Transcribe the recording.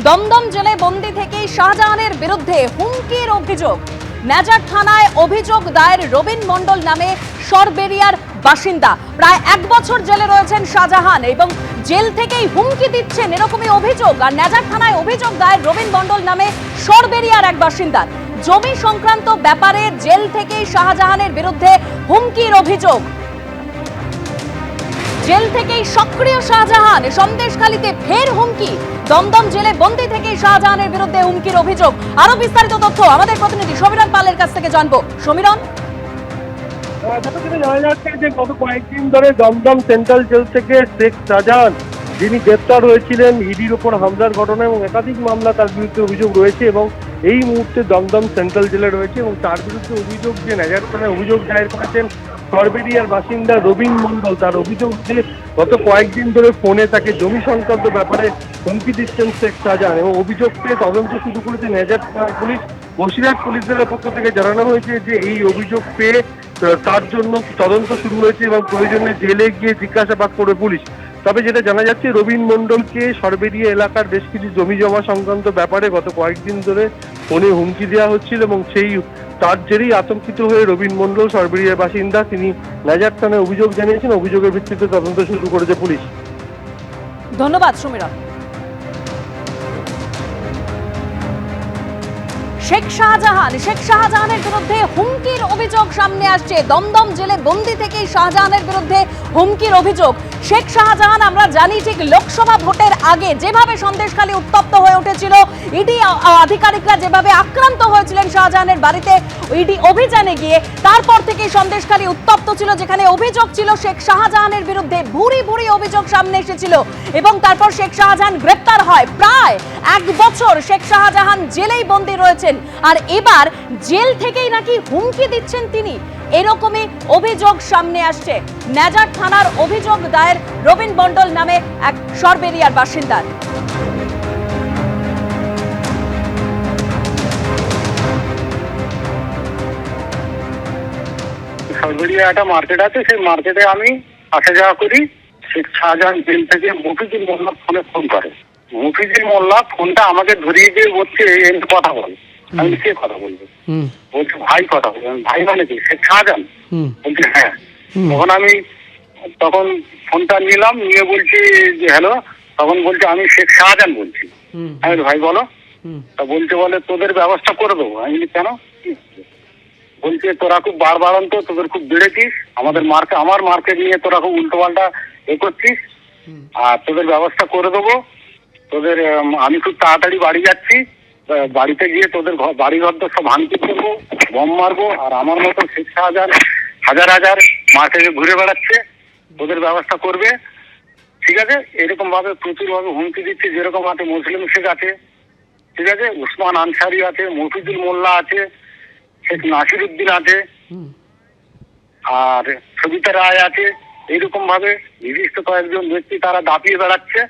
দমদম জেলে বন্দি থেকেই শাহজাহানের বিরুদ্ধে হুমকির অভিযোগ। নাজার থানায় অভিযোগ দায়ের রবিন মণ্ডল নামে সরবেরিয়ার বাসিন্দা। প্রায় 1 বছর জেলে রয়েছেন শাহজাহান এবং জেল থেকেই হুমকি দিচ্ছেন এরকমই অভিযোগ। আর নাজার থানায় অভিযোগ দায়ের রবিন মণ্ডল নামে সরবেরিয়ার এক বাসিন্দা। জমি সংক্রান্ত ব্যাপারে জেল থেকেই শাহজাহানের বিরুদ্ধে হুমকির অভিযোগ। জেল থেকেই সক্রিয় শাহজাহান, সন্দেশখালীতে ফের হুমকি। দমদম জেলে বন্দি থেকেই শাহজাহানের বিরুদ্ধে হুমকির অভিযোগ। আরো বিস্তারিত তথ্য আমাদের প্রতিনিধি সমীরণ পালের কাছ থেকে জানবো। সমীরণ, জানা যাচ্ছে যে গত কয়েকদিন ধরে দমদম সেন্ট্রাল জেল থেকে শেখ শাহজাহান, যিনি গ্রেপ্তার হয়েছিলেন ইডির ওপর হামলার ঘটনা এবং একাধিক মামলা তার বিরুদ্ধে অভিযোগ রয়েছে এবং এই মুহূর্তে দমদম সেন্ট্রাল জেলে রয়েছে এবং তার বিরুদ্ধে অভিযোগ যে নাজার থানায় অভিযোগ দায়ের করেছেন সরবেরিয়ার বাসিন্দা রবিন মণ্ডল। তার অভিযোগ যে গত কয়েকদিন ধরে ফোনে তাকে জমি সংক্রান্ত ব্যাপারে হুমকি দিচ্ছেন শেখ শাহজাহান এবং অভিযোগ পেয়ে তদন্ত শুরু করেছে নাজার থানার পুলিশ। বসিরহাট পুলিশের পক্ষ থেকে জানানো হয়েছে যে এই অভিযোগ পেয়ে তার জন্য তদন্ত শুরু হয়েছে এবং প্রয়োজনে জেলে গিয়ে জিজ্ঞাসাবাদ করবে পুলিশ। তবে যেটা জানা যাচ্ছে রবিন মণ্ডলকে সরবেরিয়া এলাকার বেশ কিছু জমি জমা সংক্রান্ত ব্যাপারে গত কয়েকদিন ধরে ফোনে হুমকি দেওয়া হচ্ছিল এবং সেই তার জেরেই আতঙ্কিত হয়ে রবিন মণ্ডল, সরবেরিয়ার বাসিন্দা, তিনি নাজার থানায় অভিযোগ জানিয়েছেন। অভিযোগের ভিত্তিতে তদন্ত শুরু করেছে পুলিশ। ধন্যবাদ সমীরণ। শেখ শাহজাহানের বিরুদ্ধে হুমকির অভিযোগ সামনে আসছে। দমদম জেলে বন্দি থেকেই শাহজাহানের বিরুদ্ধে হুমকির অভিযোগ। শেখ শাহজাহান, আমরা জানি ঠিক লোকসভা ভোটের আগে যেভাবে সন্দেশখালী উত্তপ্ত হয়ে উঠেছিল, ইডি আধিকারিকরা যেভাবে আক্রান্ত হয়েছিলেন শাহজাহানের বাড়িতে ইডি অভিযানে গিয়ে, তারপর থেকেই সন্দেশখালী উত্তপ্ত ছিল, যেখানে অভিযোগ ছিল শেখ শাহজাহানের বিরুদ্ধে ভুরি ভুরি অভিযোগ সামনে এসেছিল এবং তারপর শেখ শাহজাহান গ্রেপ্তার হয়। প্রায় 1 বছর শেখ শাহজাহান জেলেই বন্দী রয়েছেন আর এবার জেল থেকেই নাকি হুমকি দিচ্ছেন তিনি, এরকমই অভিযোগ সামনে আসছে। নাজার থানার অভিযোগ দায়ের রবিন মণ্ডল নামে এক সরবেরিয়ার বাসিন্দার। সরবেরিয়া একটা মার্কেট আছে, সেই মার্কেটে আমি আসা যাওয়া করি। শেখ শাহজাহান জেল থেকে মফিজুল মোল্লা ফোনে ফোন করে। মফিজুল মোল্লা ফোনটা আমাকে ধরিয়ে দিয়ে বলছে এমনি কথা বল। আমি কে কথা বলবো? বলছে ভাই কথা বলবো। ভাই মানে কি? শেখ শাহজাহান? বলছে হ্যাঁ। তখন ফোনটা নিলাম, নিয়ে বলছি যে হ্যালো। তখন বলছে আমি শেখ শাহজাহান বলছি। আমি ভাই বলো। তা বলে তোদের ব্যবস্থা করে দেবো। আমি বলি কেন? বলছে তোরা খুব বাড়বাড়ন্ত, তোদের খুব বেড়েছিস, আমার মার্কেট নিয়ে তোরা খুব উল্টো পাল্টা করছিস, আর তোদের ব্যবস্থা করে দেবো। তোদের আমি খুব তাড়াতাড়ি বাড়ি যাচ্ছি, বাড়িতে গিয়ে তোদের বাড়ি ঘর সব ভাঙচুর করবো, বম মারবো, আর আমার মতো শেখ শাহজাহান হাজার হাজার মার্কেটে ঘুরে বেড়াচ্ছে, তোদের ব্যবস্থা করবে, ঠিক আছে? এরকম ভাবে প্রচুর ভাবে হুমকি দিচ্ছে। যেরকম আছে মুসলিম শেখ আছে, ঠিক আছে, উসমান আনসারি আছে, মফিজুল মোল্লা আছে, শেখ নাসির উদ্দিন আছে, আর সবিতা রায় আছে। এইরকম ভাবে নির্দিষ্ট কয়েকজন ব্যক্তি তারা দাপিয়ে বেড়াচ্ছে।